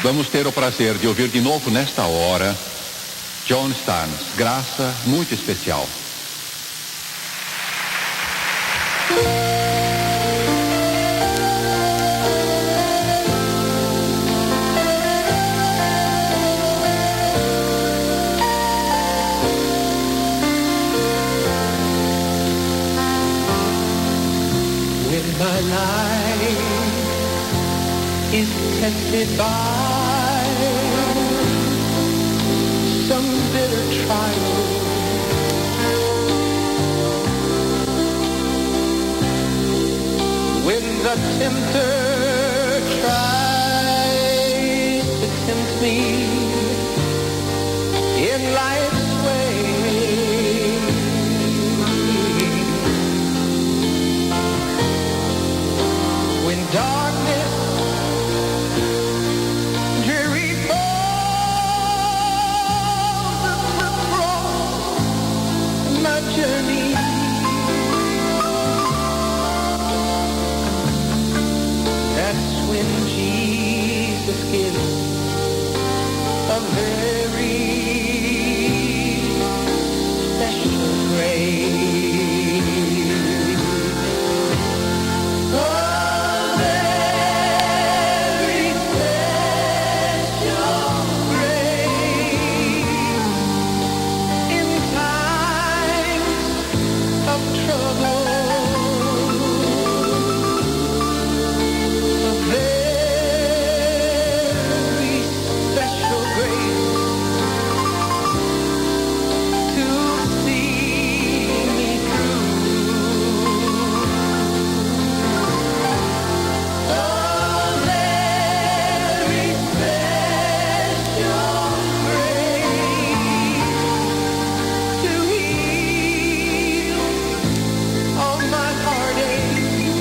Vamos ter o prazer de ouvir de novo nesta hora John Starnes, Graça Muito Especial. When my life is tested by some bitter trial, when the tempter tries to tempt me in life's way, when darkness dreary falls across my journey, that's when Jesus gives a very special grace. A very special grace in times of trouble. A very special grace to see me through. A very special grace to heal all my heartaches.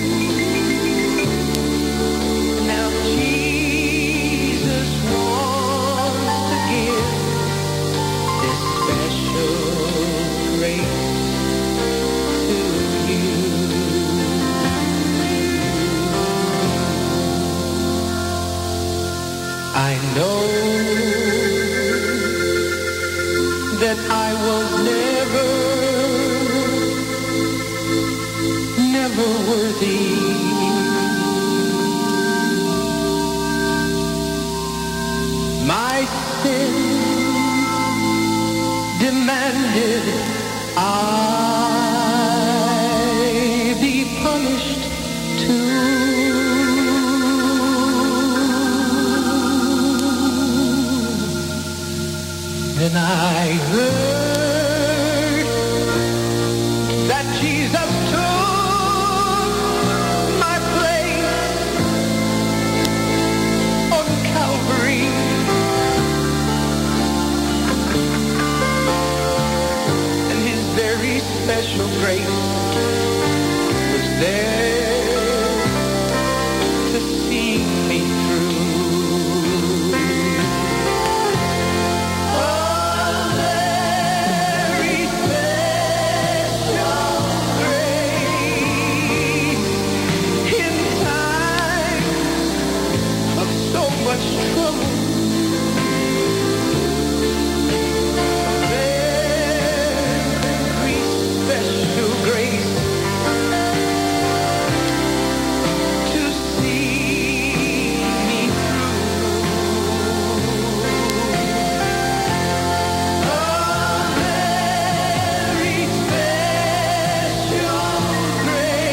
Now Jesus wants to give this special grace to you. I know that I was never worthy. My sin demanded I be punished too. And I heard that Jesus took my place on Calvary. And his very special grace was there to see me through. A very special grace in times of so much trouble. Very special grace to see me through. A very special grace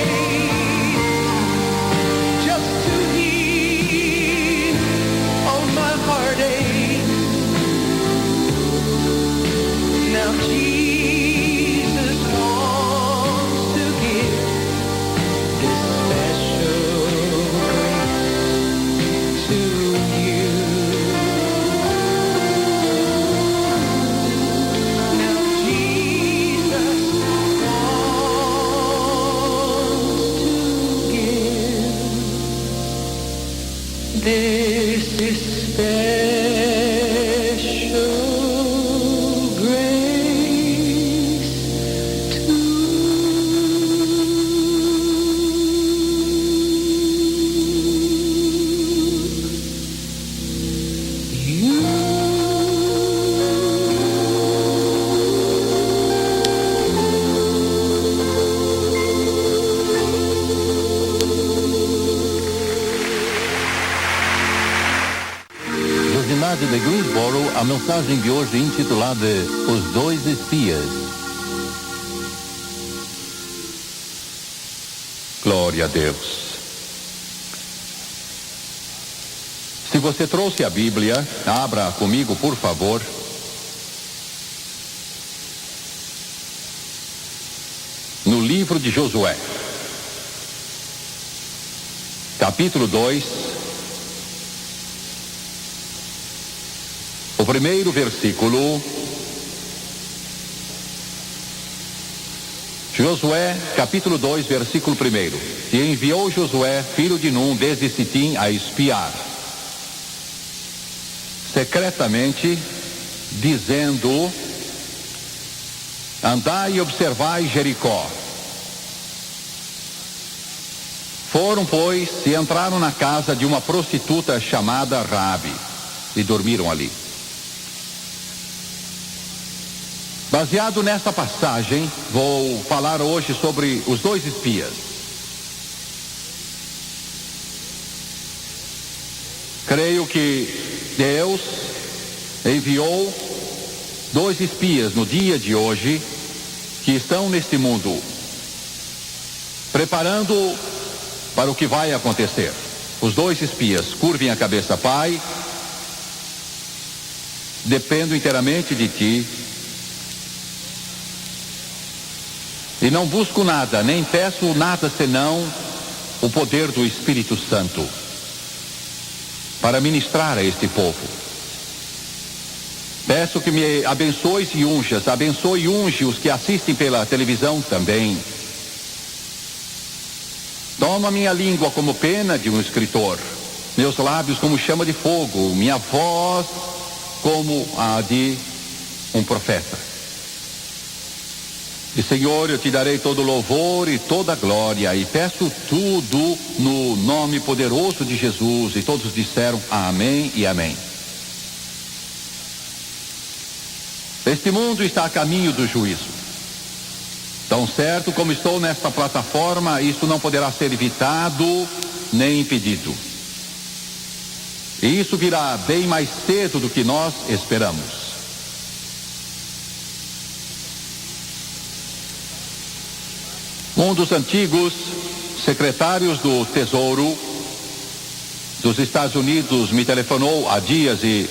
just to heal all my heartaches. Now Jesus wants to give this special grace to you. Now Jesus wants to give this special grace to cidade de Greensboro, a mensagem de hoje intitulada Os Dois Espias. Glória a Deus. Se você trouxe a Bíblia, abra comigo, por favor. No livro de Josué, capítulo 2, o primeiro versículo. Josué, capítulo 2, versículo 1. E enviou Josué, filho de Num, desde Sitim, a espiar, secretamente, dizendo: andai e observai Jericó. Foram, pois, e entraram na casa de uma prostituta chamada Raabe, e dormiram ali. Baseado nesta passagem, vou falar hoje sobre os dois espias. Creio que Deus enviou dois espias no dia de hoje, que estão neste mundo, preparando para o que vai acontecer. Os dois espias, curvem a cabeça, Pai, dependo inteiramente de Ti, e não busco nada, nem peço nada senão o poder do Espírito Santo, para ministrar a este povo. Peço que me abençoes e unjas, abençoe e unge os que assistem pela televisão também. Toma minha língua como pena de um escritor, meus lábios como chama de fogo, minha voz como a de um profeta. E Senhor, eu te darei todo louvor e toda glória, e peço tudo no nome poderoso de Jesus. E todos disseram amém e amém. Este mundo está a caminho do juízo. Tão certo como estou nesta plataforma, isso não poderá ser evitado nem impedido. E isso virá bem mais cedo do que nós esperamos. Um dos antigos secretários do Tesouro dos Estados Unidos me telefonou há dias e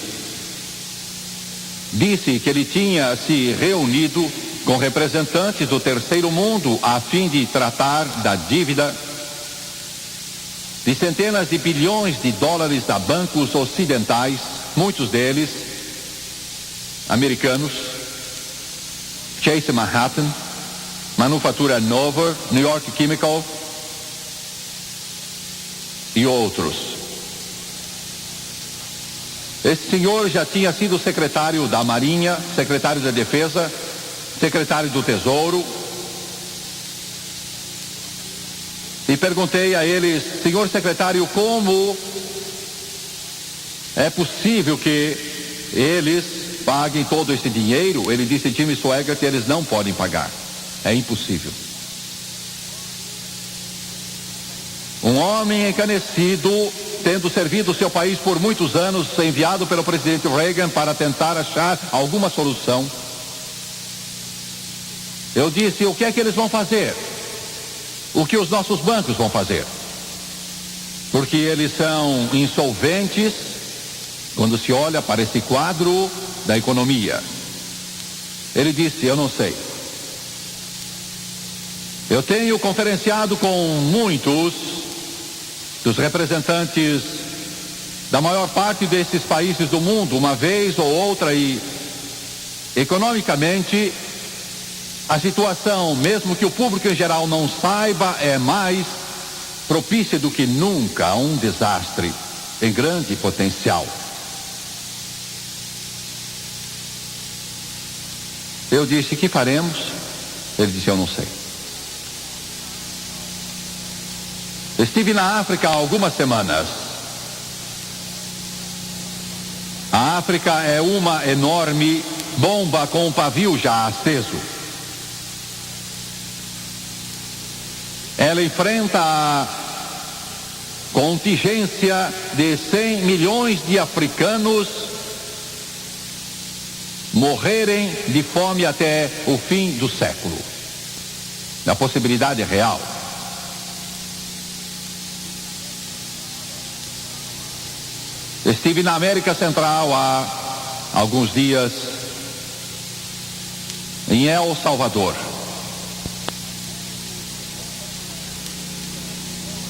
disse que ele tinha se reunido com representantes do terceiro mundo a fim de tratar da dívida de centenas de bilhões de dólares a bancos ocidentais, muitos deles americanos, Chase Manhattan, Manufatura Nova, New York Chemical e outros. Esse senhor já tinha sido secretário da Marinha, secretário da Defesa, secretário do Tesouro. E perguntei a eles: senhor secretário, como é possível que eles paguem todo esse dinheiro? Ele disse: Jimmy Swaggart, eles não podem pagar. É impossível. Um homem encanecido, tendo servido seu país por muitos anos, enviado pelo presidente Reagan para tentar achar alguma solução. Eu disse: o que é que eles vão fazer? O que os nossos bancos vão fazer? Porque eles são insolventes quando se olha para esse quadro da economia. Ele disse: eu não sei. Eu tenho conferenciado com muitos dos representantes da maior parte desses países do mundo, uma vez ou outra, e economicamente a situação, mesmo que o público em geral não saiba, é mais propícia do que nunca a um desastre em grande potencial. Eu disse: que faremos? Ele disse: eu não sei. Estive na África há algumas semanas. A África é uma enorme bomba com um pavio já aceso. Ela enfrenta a contingência de 100 milhões de africanos morrerem de fome até o fim do século. A possibilidade é real. Estive na América Central há alguns dias, em El Salvador.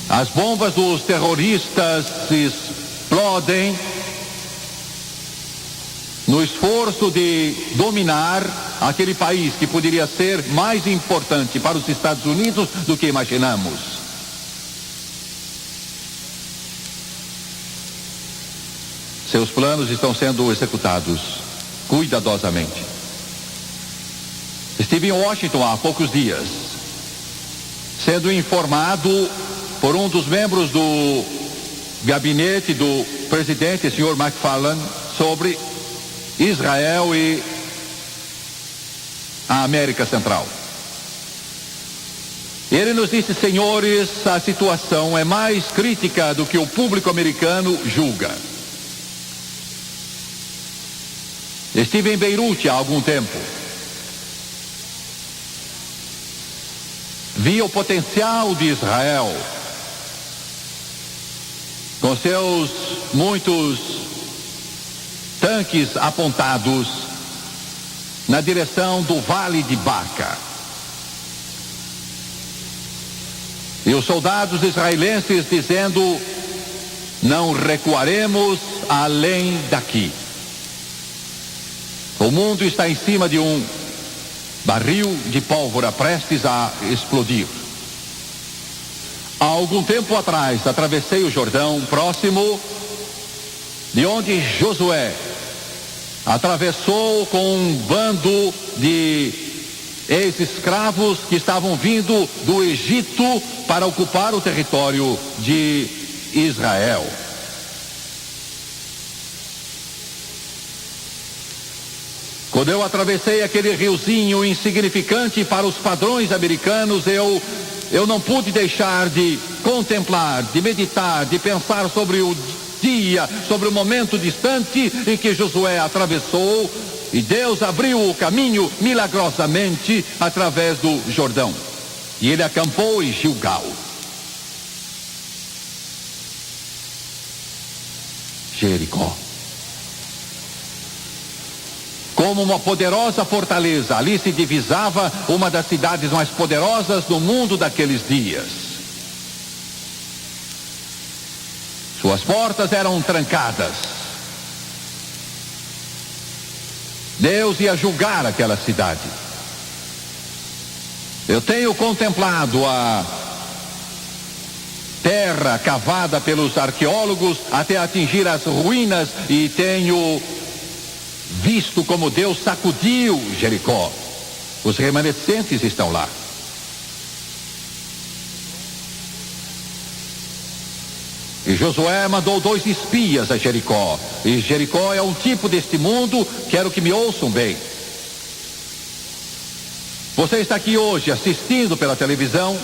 As bombas dos terroristas explodem no esforço de dominar aquele país que poderia ser mais importante para os Estados Unidos do que imaginamos. Seus planos estão sendo executados cuidadosamente. Estive em Washington há poucos dias, sendo informado por um dos membros do gabinete do presidente, Sr. McFarlane, sobre Israel e a América Central. Ele nos disse: senhores, a situação é mais crítica do que o público americano julga. Estive em Beirute há algum tempo. Vi o potencial de Israel, com seus muitos tanques apontados na direção do Vale de Baca. E os soldados israelenses dizendo: não recuaremos além daqui. O mundo está em cima de um barril de pólvora prestes a explodir. Há algum tempo atrás atravessei o Jordão, próximo de onde Josué atravessou com um bando de ex-escravos que estavam vindo do Egito para ocupar o território de Israel. Quando eu atravessei aquele riozinho insignificante para os padrões americanos, eu não pude deixar de contemplar, de meditar, de pensar sobre o dia, sobre o momento distante em que Josué atravessou e Deus abriu o caminho milagrosamente através do Jordão. E ele acampou em Gilgal. Jericó. Como uma poderosa fortaleza, ali se divisava uma das cidades mais poderosas do mundo daqueles dias. Suas portas eram trancadas. Deus ia julgar aquela cidade. Eu tenho contemplado a terra cavada pelos arqueólogos até atingir as ruínas e tenho visto como Deus sacudiu Jericó. Os remanescentes estão lá. E Josué mandou 2 espias a Jericó. E Jericó é um tipo deste mundo, quero que me ouçam bem. Você está aqui hoje assistindo pela televisão.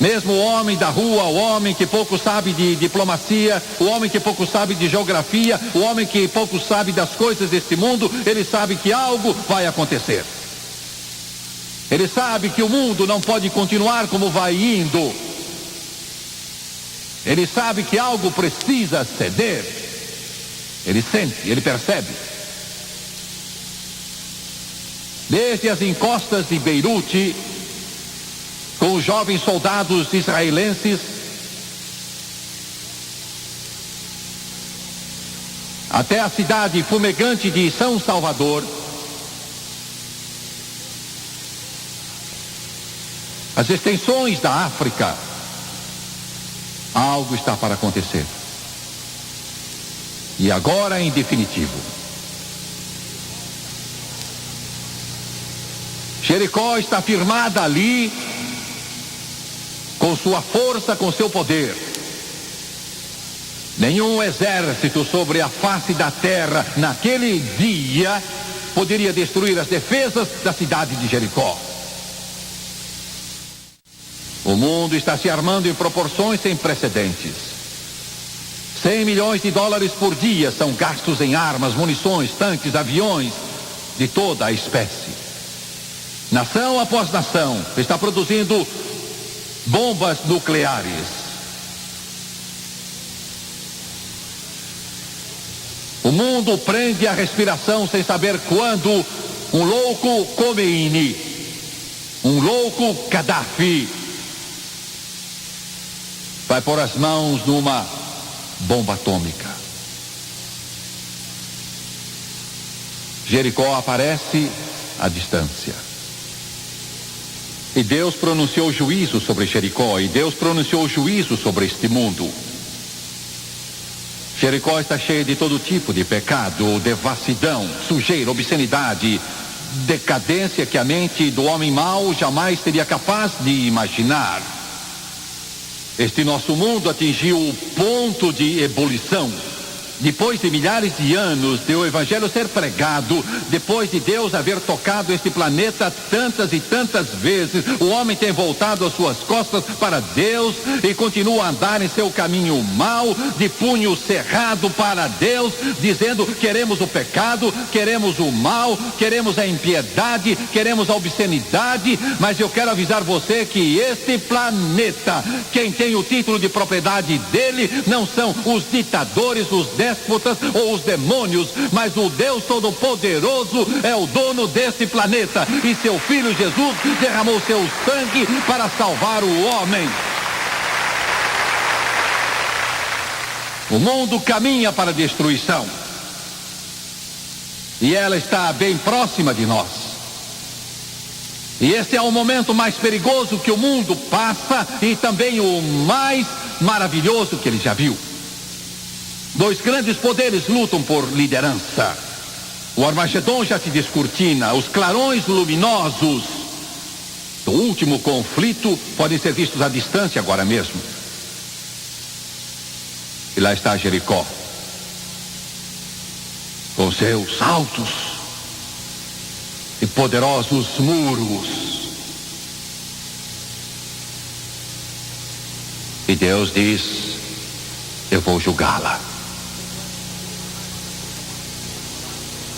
Mesmo o homem da rua, o homem que pouco sabe de diplomacia, o homem que pouco sabe de geografia, o homem que pouco sabe das coisas deste mundo, ele sabe que algo vai acontecer. Ele sabe que o mundo não pode continuar como vai indo. Ele sabe que algo precisa ceder. Ele sente, ele percebe. Desde as encostas de Beirute, com os jovens soldados israelenses, até a cidade fumegante de São Salvador, as extensões da África, algo está para acontecer. E agora em definitivo. Jericó está firmada ali, com sua força, com seu poder. Nenhum exército sobre a face da terra naquele dia poderia destruir as defesas da cidade de Jericó. O mundo está se armando em proporções sem precedentes. $100 milhões por dia são gastos em armas, munições, tanques, aviões, de toda a espécie. Nação após nação está produzindo bombas nucleares. O mundo prende a respiração sem saber quando um louco Khomeini, um louco Gaddafi, vai pôr as mãos numa bomba atômica. Jericó aparece à distância. E Deus pronunciou juízo sobre Jericó, e Deus pronunciou juízo sobre este mundo. Jericó está cheia de todo tipo de pecado, devassidão, sujeira, obscenidade, decadência que a mente do homem mau jamais seria capaz de imaginar. Este nosso mundo atingiu o ponto de ebulição. Depois de milhares de anos de o Evangelho ser pregado, depois de Deus haver tocado este planeta tantas e tantas vezes, o homem tem voltado as suas costas para Deus e continua a andar em seu caminho mau, de punho cerrado para Deus, dizendo: queremos o pecado, queremos o mal, queremos a impiedade, queremos a obscenidade. Mas eu quero avisar você que este planeta, quem tem o título de propriedade dele não são os ditadores, os déspotas ou os demônios, mas o Deus Todo-Poderoso é o dono desse planeta, e seu Filho Jesus derramou seu sangue para salvar o homem. O mundo caminha para a destruição, e ela está bem próxima de nós. E este é o momento mais perigoso que o mundo passa, e também o mais maravilhoso que ele já viu. Dois grandes poderes lutam por liderança. O Armagedon já se descortina. Os clarões luminosos do último conflito podem ser vistos à distância agora mesmo. E lá está Jericó, com seus altos e poderosos muros. E Deus diz: eu vou julgá-la.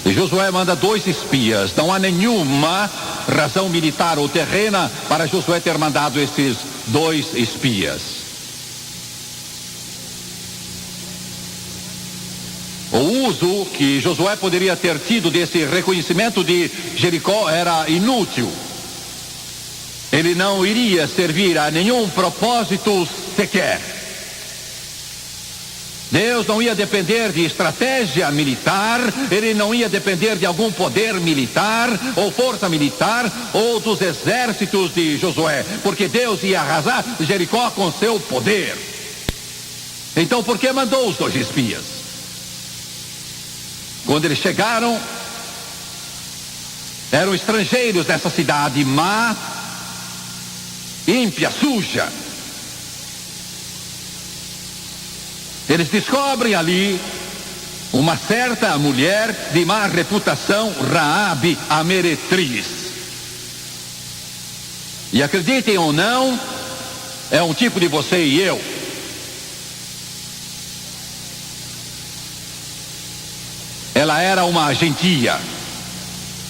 E Josué manda 2 espias. Não há nenhuma razão militar ou terrena para Josué ter mandado esses 2 espias. O uso que Josué poderia ter tido desse reconhecimento de Jericó era inútil. Ele não iria servir a nenhum propósito sequer. Deus não ia depender de estratégia militar, ele não ia depender de algum poder militar ou força militar ou dos exércitos de Josué, porque Deus ia arrasar Jericó com seu poder. Então por que mandou os 2 espias? Quando eles chegaram, eram estrangeiros nessa cidade má, ímpia, suja. Eles descobrem ali uma certa mulher de má reputação, Raabe, a meretriz. E acreditem ou não, é um tipo de você e eu. Ela era uma gentia,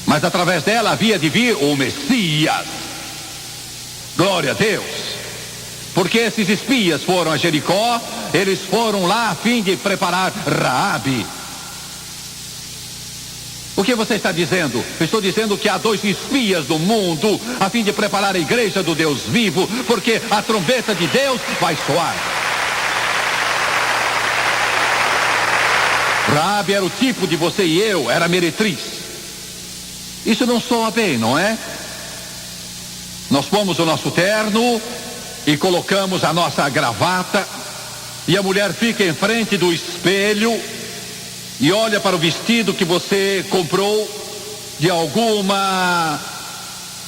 mas através dela havia de vir o Messias. Glória a Deus. Porque esses espias foram a Jericó, eles foram lá a fim de preparar Raabe. O que você está dizendo? Eu estou dizendo que há 2 espias no mundo a fim de preparar a igreja do Deus vivo, porque a trombeta de Deus vai soar. Raabe era o tipo de você e eu, era meretriz. Isso não soa bem, não é? Nós pomos o nosso terno e colocamos a nossa gravata, e a mulher fica em frente do espelho e olha para o vestido que você comprou de alguma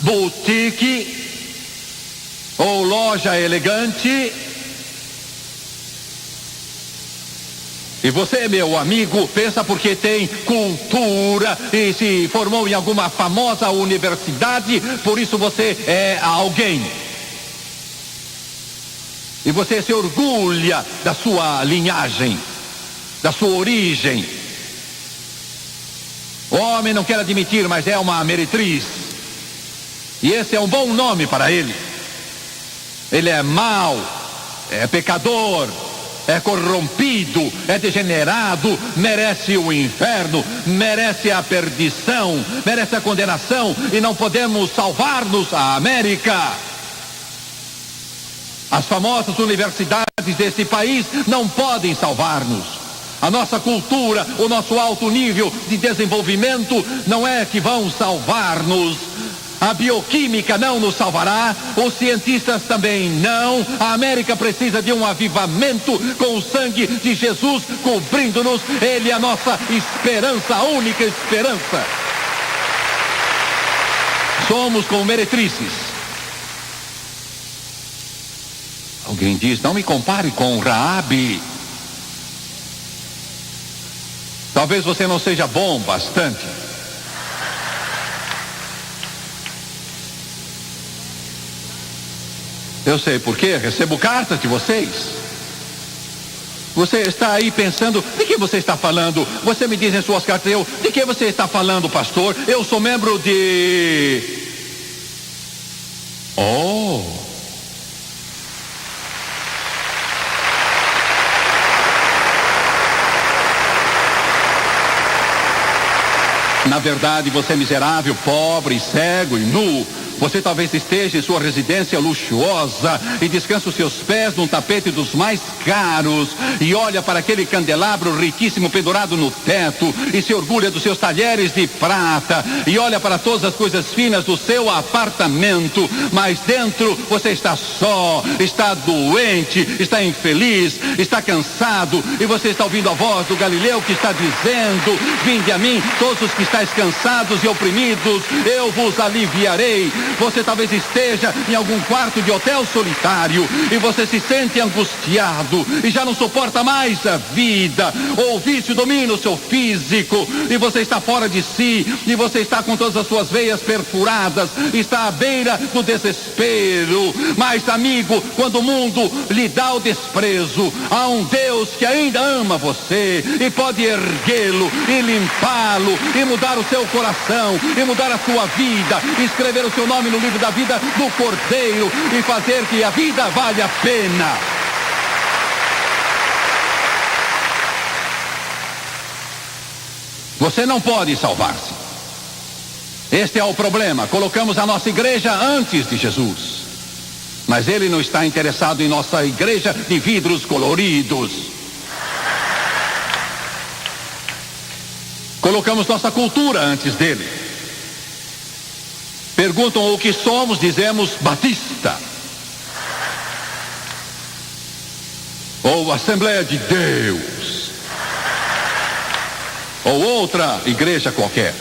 boutique ou loja elegante, e você, meu amigo, pensa porque tem cultura e se formou em alguma famosa universidade, por isso você é alguém. E você se orgulha da sua linhagem. da sua origem. O homem não quer admitir, mas é uma meretriz. E esse é um bom nome para ele. Ele é mau, é pecador, é corrompido, é degenerado, merece o inferno, merece a perdição, merece a condenação, e não podemos salvar-nos. A América, as famosas universidades desse país não podem salvar-nos. A nossa cultura, o nosso alto nível de desenvolvimento não é que vão salvar-nos. A bioquímica não nos salvará, os cientistas também não. A América precisa de um avivamento com o sangue de Jesus cobrindo-nos. Ele é a nossa esperança, a única esperança. Somos como meretrizes. Alguém diz, não me compare com Raabe. Talvez você não seja bom bastante. Eu sei por quê, recebo cartas de vocês. Você está aí pensando, de que você está falando? Você me diz em suas cartas, de que você está falando, pastor? Eu sou membro de... Oh! Na verdade, você é miserável, pobre, cego e nu. Você talvez esteja em sua residência luxuosa e descansa os seus pés num tapete dos mais caros e olha para aquele candelabro riquíssimo pendurado no teto e se orgulha dos seus talheres de prata e olha para todas as coisas finas do seu apartamento, mas dentro você está só, está doente, está infeliz, está cansado, e você está ouvindo a voz do Galileu que está dizendo: vinde a mim, todos os que estáis cansados e oprimidos, eu vos aliviarei. Você talvez esteja em algum quarto de hotel solitário e você se sente angustiado e já não suporta mais a vida, ou o vício domina o seu físico e você está fora de si e você está com todas as suas veias perfuradas, está à beira do desespero. Mas, amigo, quando o mundo lhe dá o desprezo, há um Deus que ainda ama você e pode erguê-lo e limpá-lo e mudar o seu coração e mudar a sua vida, escrever o seu nome no livro da vida do Cordeiro e fazer que a vida vale a pena. Você não pode salvar-se. Este é o problema. Colocamos a nossa igreja antes de Jesus, mas ele não está interessado em nossa igreja de vidros coloridos. Colocamos nossa cultura antes dele. Perguntam o que somos, dizemos Batista ou Assembleia de Deus ou outra igreja qualquer.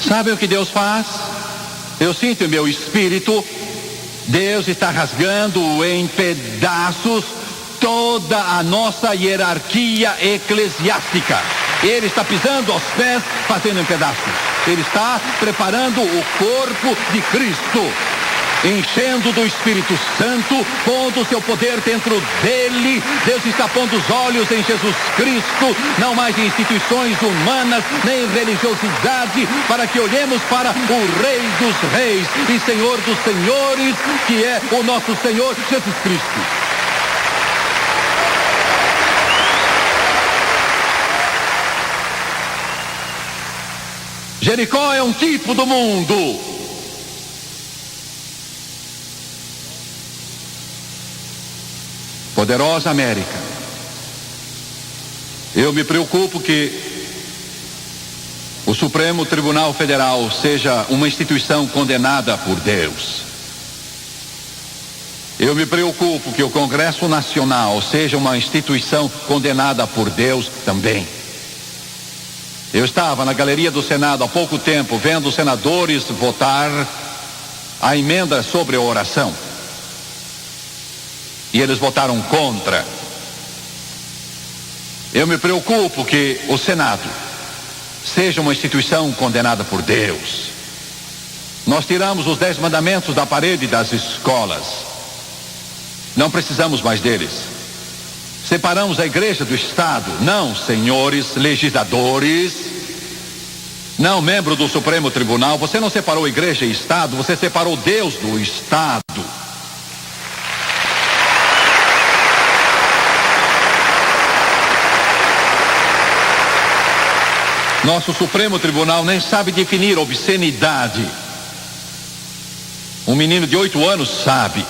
Sabe o que Deus faz? Eu sinto em meu espírito, Deus está rasgando em pedaços toda a nossa hierarquia eclesiástica. Ele está pisando aos pés, fazendo em pedaços. Ele está preparando o corpo de Cristo, enchendo do Espírito Santo, pondo o seu poder dentro dele. Deus está pondo os olhos em Jesus Cristo, não mais em instituições humanas, nem em religiosidade, para que olhemos para o Rei dos Reis e Senhor dos Senhores, que é o nosso Senhor Jesus Cristo. Jericó é um tipo do mundo. Poderosa América. Eu me preocupo que o Supremo Tribunal Federal seja uma instituição condenada por Deus. Eu me preocupo que o Congresso Nacional seja uma instituição condenada por Deus também. Eu estava na galeria do Senado há pouco tempo vendo os senadores votar a emenda sobre a oração. E eles votaram contra. Eu me preocupo que o Senado seja uma instituição condenada por Deus. Nós tiramos os 10 mandamentos da parede das escolas. Não precisamos mais deles. Separamos a igreja do Estado. Não, senhores legisladores. Não, membro do Supremo Tribunal. Você não separou igreja e Estado, você separou Deus do Estado. Nosso Supremo Tribunal nem sabe definir obscenidade. Um menino de 8 anos sabe.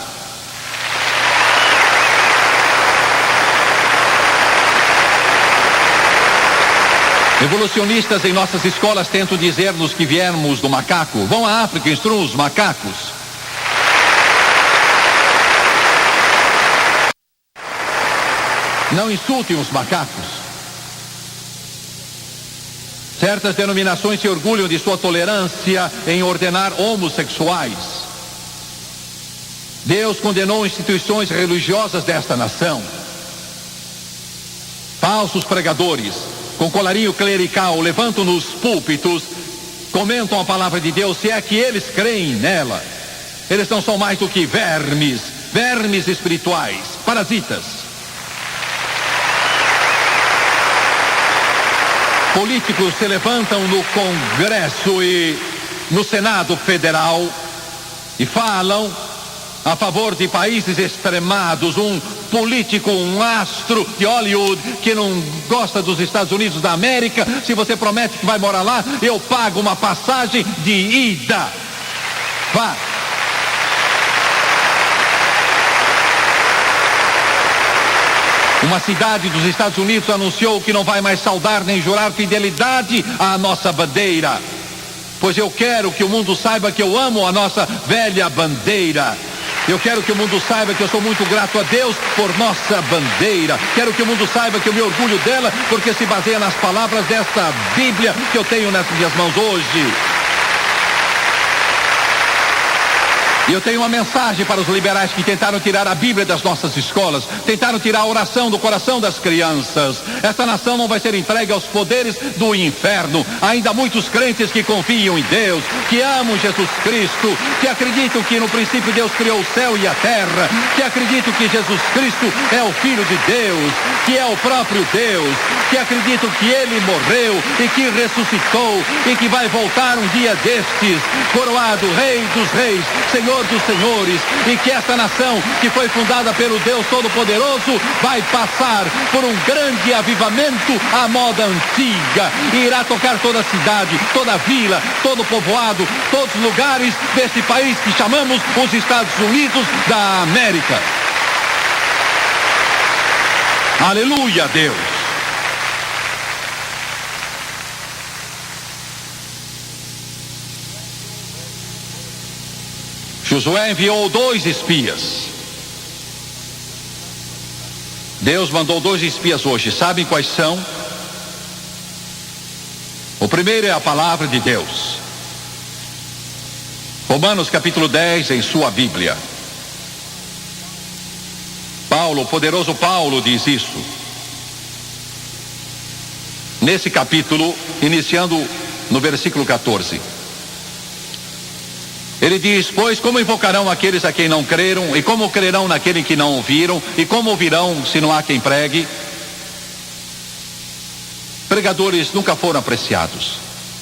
Evolucionistas em nossas escolas tentam dizer-nos que viemos do macaco. Vão à África e instruam os macacos. Não insultem os macacos. Certas denominações se orgulham de sua tolerância em ordenar homossexuais. Deus condenou instituições religiosas desta nação. Falsos pregadores com colarinho clerical levantam nos púlpitos, comentam a palavra de Deus, se é que eles creem nela. Eles não são mais do que vermes espirituais, parasitas. Políticos se levantam no Congresso e no Senado Federal e falam a favor de países extremados. Um político, um astro de Hollywood que não gosta dos Estados Unidos da América, se você promete que vai morar lá, eu pago uma passagem de ida. Vá. Uma cidade dos Estados Unidos anunciou que não vai mais saudar nem jurar fidelidade à nossa bandeira. Pois eu quero que o mundo saiba que eu amo a nossa velha bandeira. Eu quero que o mundo saiba que eu sou muito grato a Deus por nossa bandeira. Quero que o mundo saiba que eu me orgulho dela porque se baseia nas palavras desta Bíblia que eu tenho nas minhas mãos hoje. E eu tenho uma mensagem para os liberais que tentaram tirar a Bíblia das nossas escolas, tentaram tirar a oração do coração das crianças. Esta nação não vai ser entregue aos poderes do inferno. Ainda há muitos crentes que confiam em Deus, que amam Jesus Cristo, que acreditam que no princípio Deus criou o céu e a terra, que acreditam que Jesus Cristo é o Filho de Deus, que é o próprio Deus, que acreditam que Ele morreu e que ressuscitou e que vai voltar um dia destes, coroado Rei dos Reis, Senhor dos Senhores, e que esta nação que foi fundada pelo Deus Todo-Poderoso vai passar por um grande avivamento à moda antiga e irá tocar toda a cidade, toda a vila, todo o povoado, todos os lugares desse país que chamamos os Estados Unidos da América. Aleluia, Deus. Josué enviou 2 espias. Deus mandou 2 espias hoje. Sabem quais são? O primeiro é a palavra de Deus. Romanos capítulo 10 em sua Bíblia. Paulo, o poderoso Paulo, diz isso. Nesse capítulo, iniciando no versículo 14. Ele diz, pois como invocarão aqueles a quem não creram, e como crerão naquele que não ouviram, e como ouvirão se não há quem pregue? Pregadores nunca foram apreciados,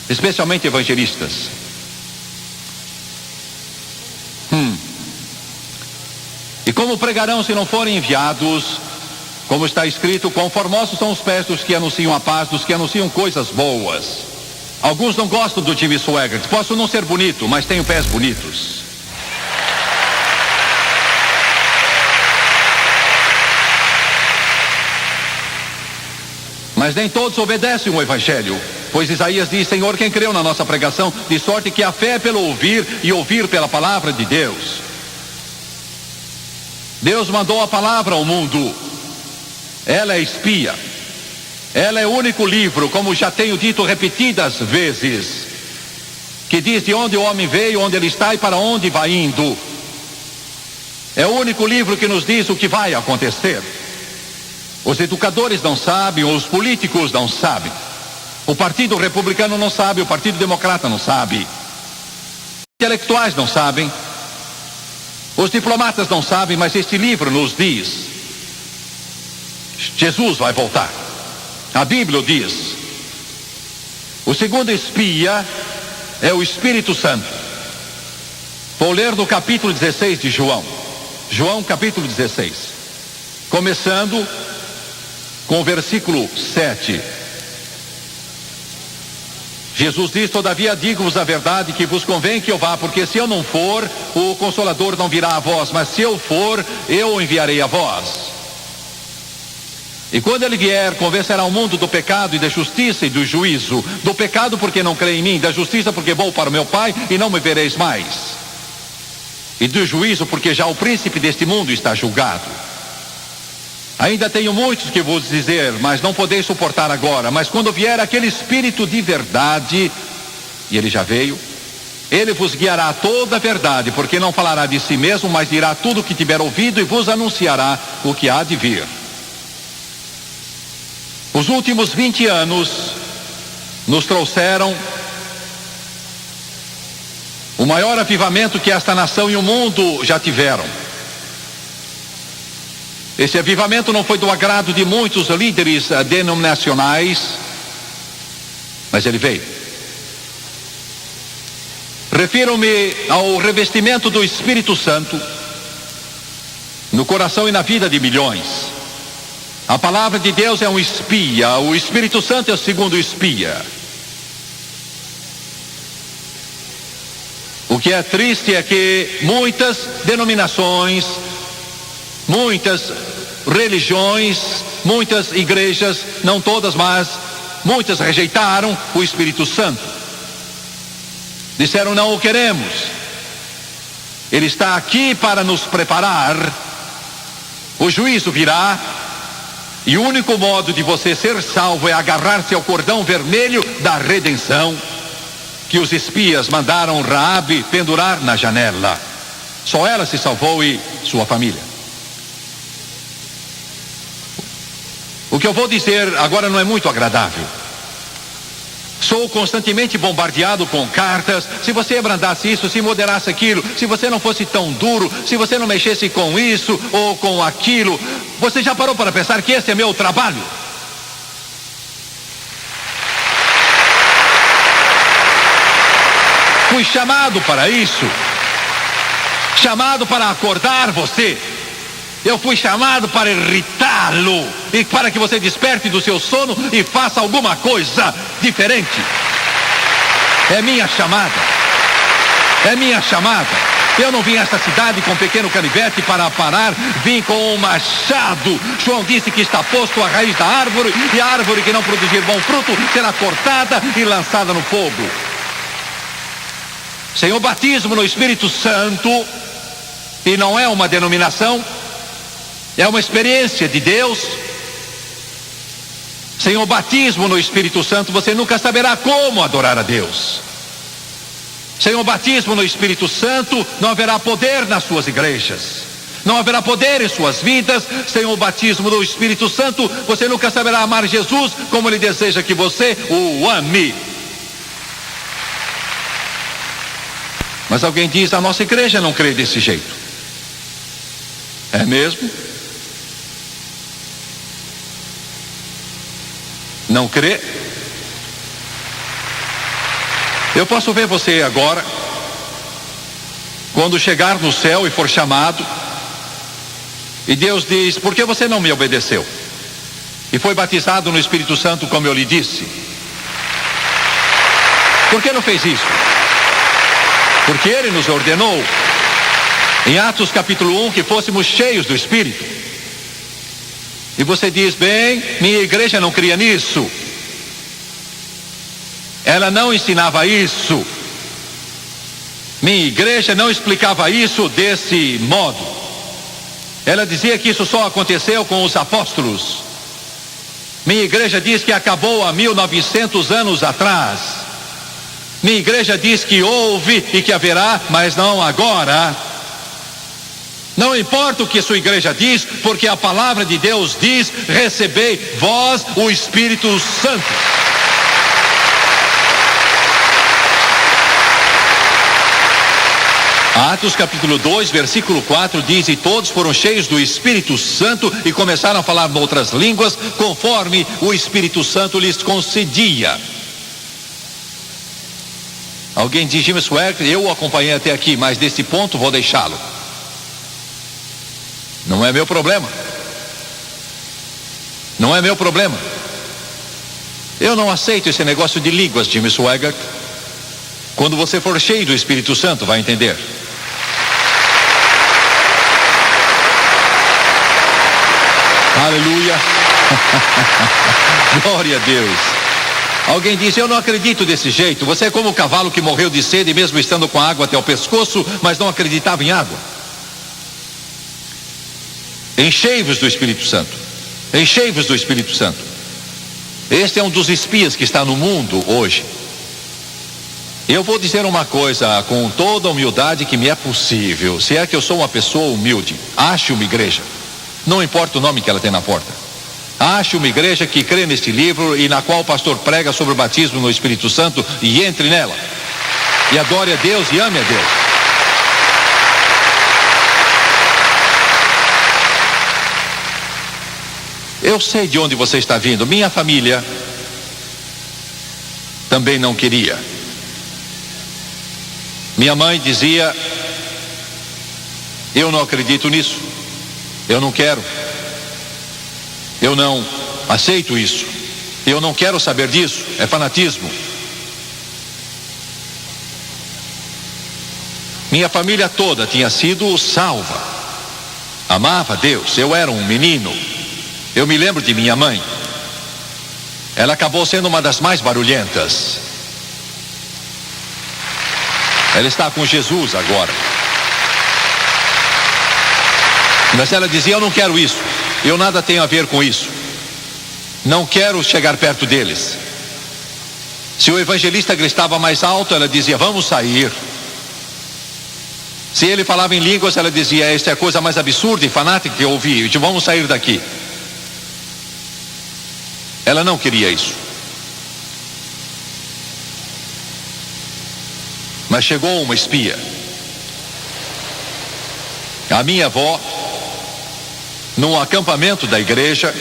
especialmente evangelistas. E como pregarão se não forem enviados? Como está escrito, quão formosos são os pés dos que anunciam a paz, dos que anunciam coisas boas. Alguns não gostam do Jimmy Swaggart. Posso não ser bonito, mas tenho pés bonitos. Mas nem todos obedecem o Evangelho. Pois Isaías diz, Senhor, quem creu na nossa pregação, de sorte que a fé é pelo ouvir e ouvir pela palavra de Deus. Deus mandou a palavra ao mundo. Ela é espia. Ela é o único livro, como já tenho dito repetidas vezes, que diz de onde o homem veio, onde ele está e para onde vai indo. É o único livro que nos diz o que vai acontecer. Os educadores não sabem, os políticos não sabem. O Partido Republicano não sabe, o Partido Democrata não sabe. Os intelectuais não sabem. Os diplomatas não sabem, mas este livro nos diz: Jesus vai voltar. A Bíblia diz: o segundo espia é o Espírito Santo. Vou ler no capítulo 16 de João. João capítulo 16, começando com o versículo 7. Jesus diz: todavia digo-vos a verdade, que vos convém que eu vá, porque se eu não for, o Consolador não virá a vós, mas se eu for, eu o enviarei a vós. E quando ele vier, convencerá o mundo do pecado e da justiça e do juízo. Do pecado porque não crê em mim, da justiça porque vou para o meu Pai e não me vereis mais. E do juízo porque já o príncipe deste mundo está julgado. Ainda tenho muitos que vos dizer, mas não podeis suportar agora. Mas quando vier aquele Espírito de verdade, e ele já veio, ele vos guiará a toda a verdade, porque não falará de si mesmo, mas dirá tudo o que tiver ouvido e vos anunciará o que há de vir. Os últimos 20 anos nos trouxeram o maior avivamento que esta nação e o mundo já tiveram. Esse avivamento não foi do agrado de muitos líderes denominacionais, mas ele veio. Refiro-me ao revestimento do Espírito Santo no coração e na vida de milhões. A palavra de Deus é um espia, o Espírito Santo é o segundo espia. O que é triste é que muitas denominações, muitas religiões, muitas igrejas, não todas, mas muitas rejeitaram o Espírito Santo. Disseram: não o queremos. Ele está aqui para nos preparar. O juízo virá. E o único modo de você ser salvo é agarrar-se ao cordão vermelho da redenção, que os espias mandaram Raabe pendurar na janela. Só ela se salvou e sua família. O que eu vou dizer agora não é muito agradável. Sou constantemente bombardeado com cartas. Se você abrandasse isso, se moderasse aquilo, se você não fosse tão duro, se você não mexesse com isso ou com aquilo. Você já parou para pensar que esse é meu trabalho? Fui chamado para isso. Chamado para acordar você. Eu fui chamado para irritá-lo e para que você desperte do seu sono e faça alguma coisa diferente. É minha chamada. É minha chamada. Eu não vim a esta cidade com um pequeno canivete para parar, vim com um machado. João disse que está posto à raiz da árvore, e a árvore que não produzir bom fruto será cortada e lançada no fogo. Sem o batismo no Espírito Santo, e não é uma denominação, é uma experiência de Deus. Sem o batismo no Espírito Santo, você nunca saberá como adorar a Deus. Sem o batismo no Espírito Santo, não haverá poder nas suas igrejas. Não haverá poder em suas vidas. Sem o batismo no Espírito Santo, você nunca saberá amar Jesus como Ele deseja que você o ame. Mas alguém diz: a nossa igreja não crê desse jeito. É mesmo? Não crê? Eu posso ver você agora, quando chegar no céu e for chamado, e Deus diz: por que você não me obedeceu? E foi batizado no Espírito Santo como eu lhe disse. Por que não fez isso? Porque Ele nos ordenou, em Atos capítulo 1, que fôssemos cheios do Espírito. E você diz: bem, minha igreja não cria nisso. Ela não ensinava isso. Minha igreja não explicava isso desse modo. Ela dizia que isso só aconteceu com os apóstolos. Minha igreja diz que acabou há 1900 anos atrás. Minha igreja diz que houve e que haverá, mas não agora. Não importa o que sua igreja diz, porque a palavra de Deus diz: recebei vós o Espírito Santo. Atos capítulo 2, versículo 4 diz: e todos foram cheios do Espírito Santo e começaram a falar em outras línguas, conforme o Espírito Santo lhes concedia. Alguém diz: Jim Swaggart, eu o acompanhei até aqui, mas desse ponto vou deixá-lo. Não é meu problema. Não é meu problema. Eu não aceito esse negócio de línguas, Jim Swaggart. Quando você for cheio do Espírito Santo, vai entender. Aleluia. Glória a Deus. Alguém disse: eu não acredito desse jeito. Você é como o cavalo que morreu de sede, mesmo estando com a água até o pescoço, mas não acreditava em água. Enchei-vos do Espírito Santo. Enchei-vos do Espírito Santo. Este é um dos espias que está no mundo hoje. Eu vou dizer uma coisa com toda a humildade que me é possível. Se é que eu sou uma pessoa humilde, ache uma igreja. Não importa o nome que ela tem na porta. Ache uma igreja que crê neste livro e na qual o pastor prega sobre o batismo no Espírito Santo e entre nela. E adore a Deus e ame a Deus. Eu sei de onde você está vindo. Minha família também não queria. Minha mãe dizia: eu não acredito nisso. Eu não quero. Eu não aceito isso. Eu não quero saber disso. É fanatismo. Minha família toda tinha sido salva. Amava Deus. Eu era um menino. Eu me lembro de minha mãe. Ela acabou sendo uma das mais barulhentas. Ela está com Jesus agora. Mas ela dizia: eu não quero isso. Eu nada tenho a ver com isso. Não quero chegar perto deles. Se o evangelista gritava mais alto, ela dizia: vamos sair. Se ele falava em línguas, ela dizia: esta é a coisa mais absurda e fanática que eu ouvi. Vamos sair daqui. Ela não queria isso. Mas chegou uma espia. A minha avó, num acampamento da igreja,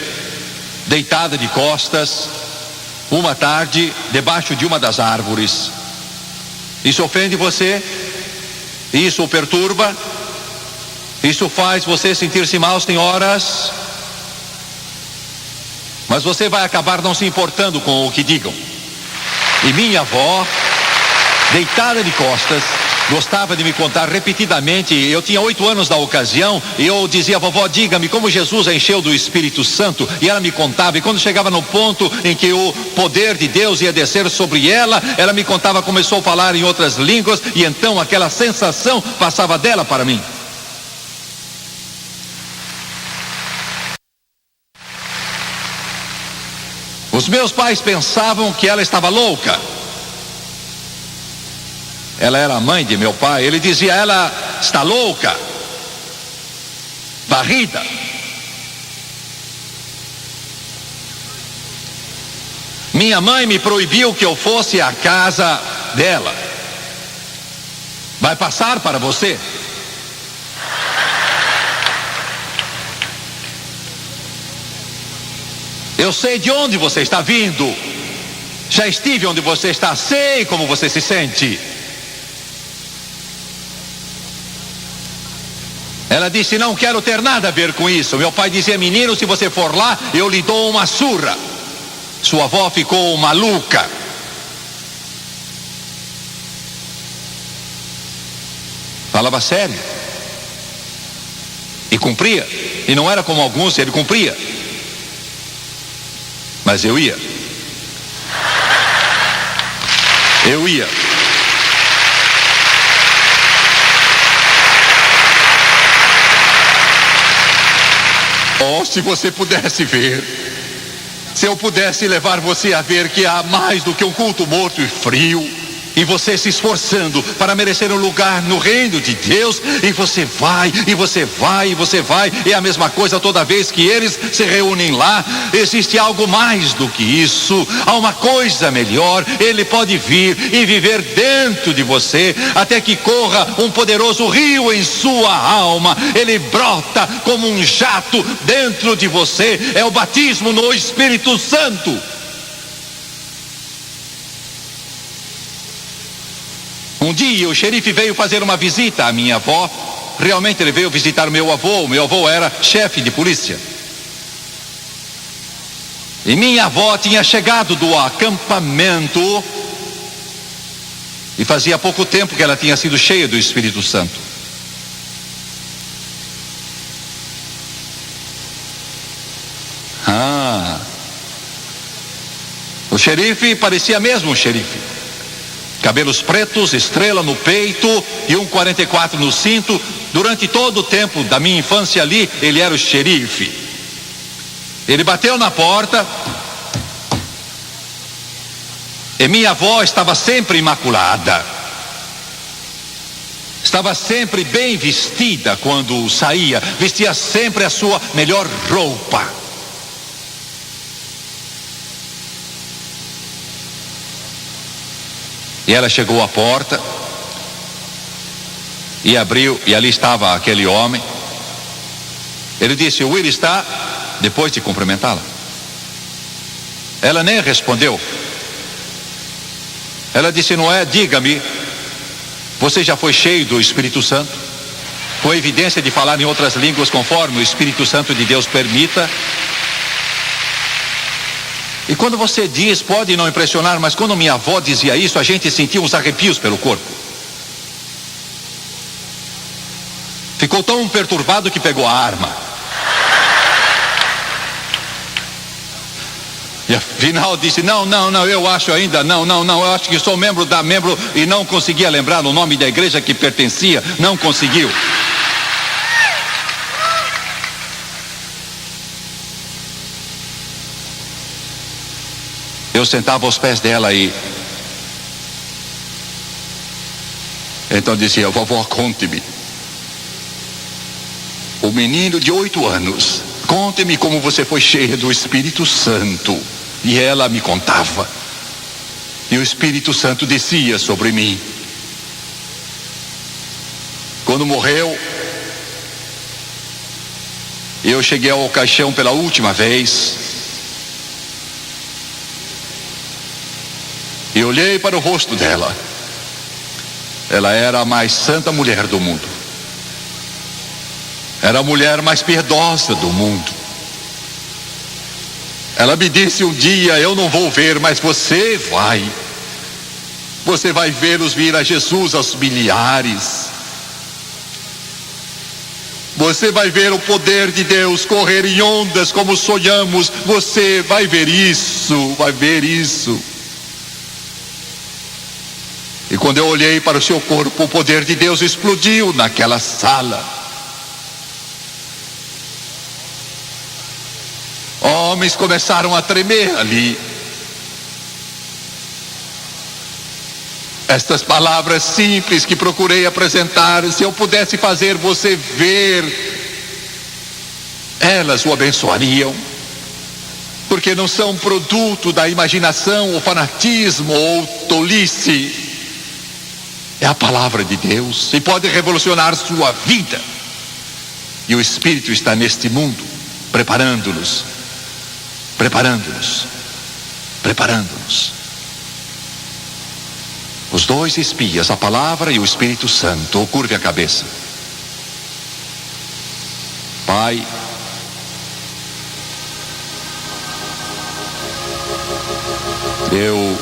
deitada de costas, uma tarde, debaixo de uma das árvores. Isso ofende você? Isso o perturba? Isso faz você sentir-se mal, senhoras? Mas você vai acabar não se importando com o que digam. E minha avó, deitada de costas, gostava de me contar repetidamente. Eu tinha 8 anos na ocasião, e eu dizia: vovó, diga-me como Jesus a encheu do Espírito Santo. E ela me contava, e quando chegava no ponto em que o poder de Deus ia descer sobre ela, ela me contava, começou a falar em outras línguas, e então aquela sensação passava dela para mim. Os meus pais pensavam que ela estava louca. Ela era a mãe de meu pai. Ele dizia: ela está louca, varrida. Minha mãe me proibiu que eu fosse à casa dela. Vai passar para você. Eu sei de onde você está vindo. Já estive onde você está. Sei como você se sente. Ela disse: não quero ter nada a ver com isso. Meu pai dizia: menino, se você for lá, eu lhe dou uma surra. Sua avó ficou maluca. Falava sério. E cumpria. E não era como alguns, ele cumpria. Mas eu ia. Eu ia. Oh, se você pudesse ver. Se eu pudesse levar você a ver que há mais do que um culto morto e frio. E você se esforçando para merecer um lugar no reino de Deus, e você vai, e você vai, e você vai, e a mesma coisa toda vez que eles se reúnem lá. Existe algo mais do que isso, há uma coisa melhor. Ele pode vir e viver dentro de você, até que corra um poderoso rio em sua alma. Ele brota como um jato dentro de você, é o batismo no Espírito Santo. Um dia o xerife veio fazer uma visita à minha avó. Realmente ele veio visitar meu avô. O meu avô era chefe de polícia. E minha avó tinha chegado do acampamento, e fazia pouco tempo que ela tinha sido cheia do Espírito Santo. O xerife parecia mesmo um xerife. Cabelos pretos, estrela no peito e um 44 no cinto. Durante todo o tempo da minha infância ali, ele era o xerife. Ele bateu na porta. E minha avó estava sempre imaculada. Estava sempre bem vestida quando saía. Vestia sempre a sua melhor roupa. E ela chegou à porta e abriu, e ali estava aquele homem. Ele disse: "O Will está?" Depois de cumprimentá-la. Ela nem respondeu. Ela disse: "Não é? Diga-me, você já foi cheio do Espírito Santo? Com evidência de falar em outras línguas conforme o Espírito Santo de Deus permita?" E quando você diz, pode não impressionar, mas quando minha avó dizia isso, a gente sentia uns arrepios pelo corpo. Ficou tão perturbado que pegou a arma. E afinal disse: não, eu acho ainda, não, eu acho que sou membro e não conseguia lembrar o nome da igreja que pertencia, não conseguiu. Eu sentava aos pés dela e então dizia: "Vovó, conte-me. O menino de 8 anos, conte-me como você foi cheia do Espírito Santo." E ela me contava. E o Espírito Santo descia sobre mim. Quando morreu, eu cheguei ao caixão pela última vez. E olhei para o rosto dela. Ela era a mais santa mulher do mundo. Era a mulher mais piedosa do mundo. Ela me disse um dia: "Eu não vou ver, mas você vai. Você vai vê-los vir a Jesus aos milhares. Você vai ver o poder de Deus correr em ondas como sonhamos. Você vai ver isso, vai ver isso." E quando eu olhei para o seu corpo, o poder de Deus explodiu naquela sala. Homens começaram a tremer ali. Estas palavras simples que procurei apresentar, se eu pudesse fazer você ver, elas o abençoariam. Porque não são produto da imaginação, ou fanatismo, ou tolice. É a palavra de Deus e pode revolucionar sua vida. E o Espírito está neste mundo, preparando-nos. Os dois espias, a palavra e o Espírito Santo. Curve a cabeça. Pai, eu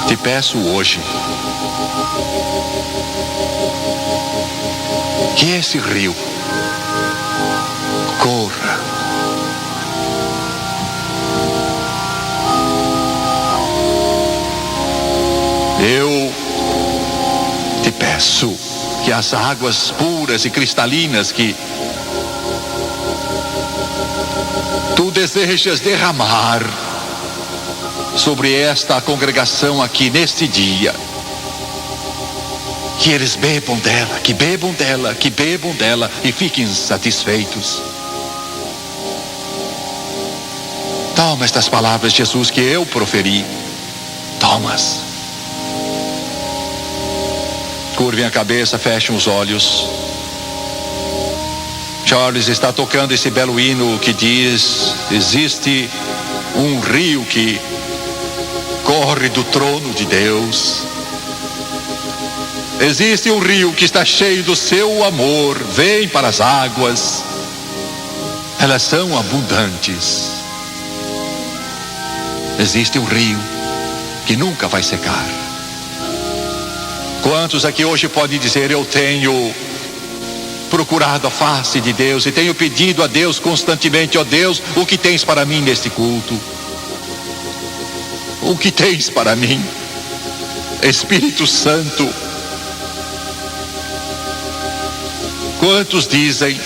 te peço hoje que esse rio corra. Eu te peço que as águas puras e cristalinas que tu desejas derramar sobre esta congregação aqui neste dia. Que eles bebam dela, que bebam dela, que bebam dela e fiquem satisfeitos. Toma estas palavras, Jesus, que eu proferi. Toma-as. Curvem a cabeça, fechem os olhos. Charles está tocando esse belo hino que diz: existe um rio que corre do trono de Deus. Existe um rio que está cheio do seu amor. Vem para as águas. Elas são abundantes. Existe um rio que nunca vai secar. Quantos aqui hoje podem dizer: eu tenho procurado a face de Deus e tenho pedido a Deus constantemente: ó Deus, o que tens para mim neste culto? O que tens para mim? Espírito Santo. Quantos dizem: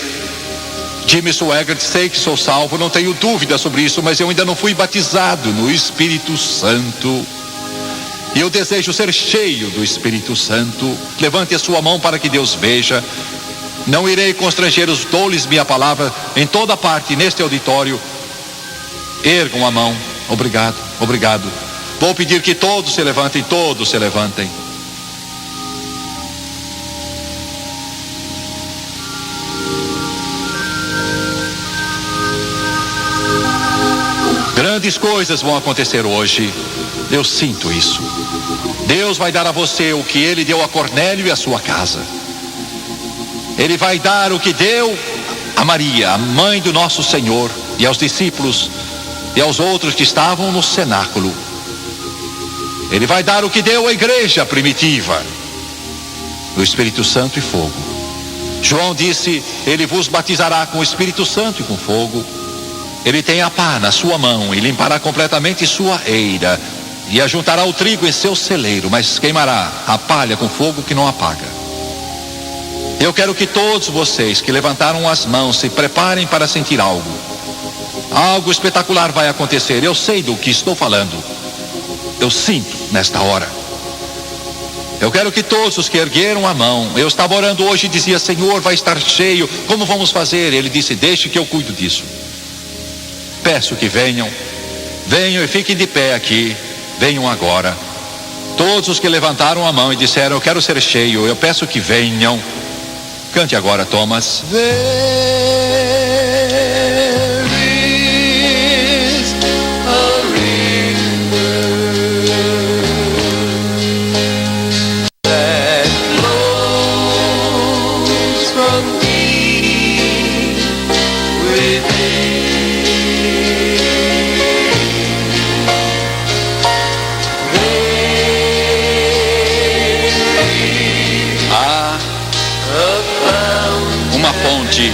Jimmy Swaggart, sei que sou salvo, não tenho dúvida sobre isso, mas eu ainda não fui batizado no Espírito Santo. E eu desejo ser cheio do Espírito Santo. Levante a sua mão para que Deus veja. Não irei constranger os, dou-lhes minha palavra em toda parte, neste auditório. Ergam a mão. Obrigado, obrigado. Vou pedir que todos se levantem, todos se levantem. Grandes coisas vão acontecer hoje. Eu sinto isso. Deus vai dar a você o que Ele deu a Cornélio e a sua casa. Ele vai dar o que deu a Maria, a mãe do nosso Senhor, e aos discípulos e aos outros que estavam no cenáculo. Ele vai dar o que deu à igreja primitiva: o Espírito Santo e fogo. João disse: Ele vos batizará com o Espírito Santo e com fogo. Ele tem a pá na sua mão e limpará completamente sua eira, e ajuntará o trigo em seu celeiro, mas queimará a palha com fogo que não apaga. Eu quero que todos vocês que levantaram as mãos se preparem para sentir algo. Algo espetacular vai acontecer. Eu sei do que estou falando. Eu sinto nesta hora. Eu quero que todos os que ergueram a mão, eu estava orando hoje e dizia: Senhor, vai estar cheio, como vamos fazer? Ele disse: deixe que eu cuido disso. Peço que venham e fiquem de pé aqui. Venham agora. Todos os que levantaram a mão e disseram: eu quero ser cheio, eu peço que venham. Cante agora, Thomas. There is a river that flows from deep within. Há uma fonte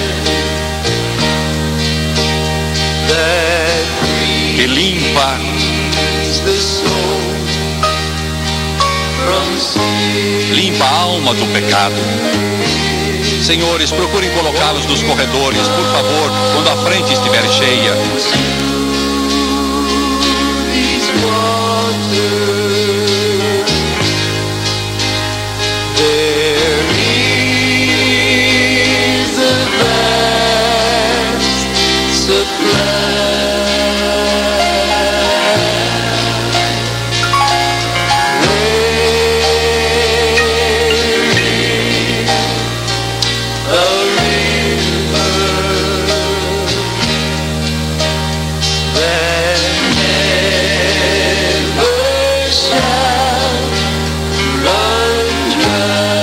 que limpa a alma do pecado. Senhores, procurem colocá-los nos corredores, por favor, quando a frente estiver cheia.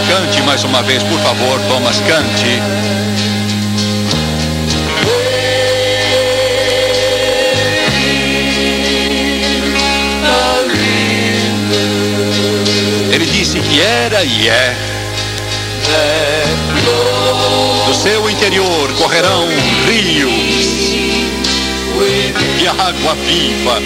Cante mais uma vez, por favor, Thomas, cante. Ele disse que era e é. Do seu interior correrão rios de água viva.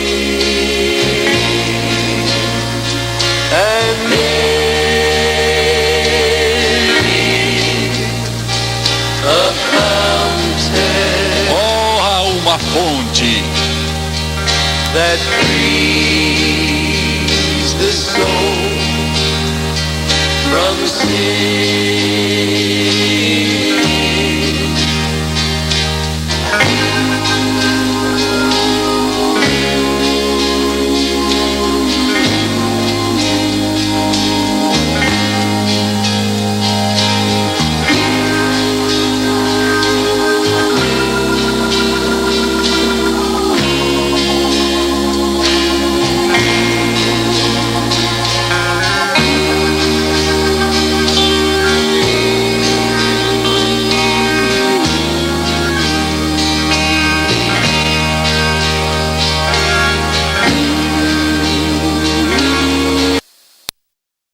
Oh, há uma fonte that free me.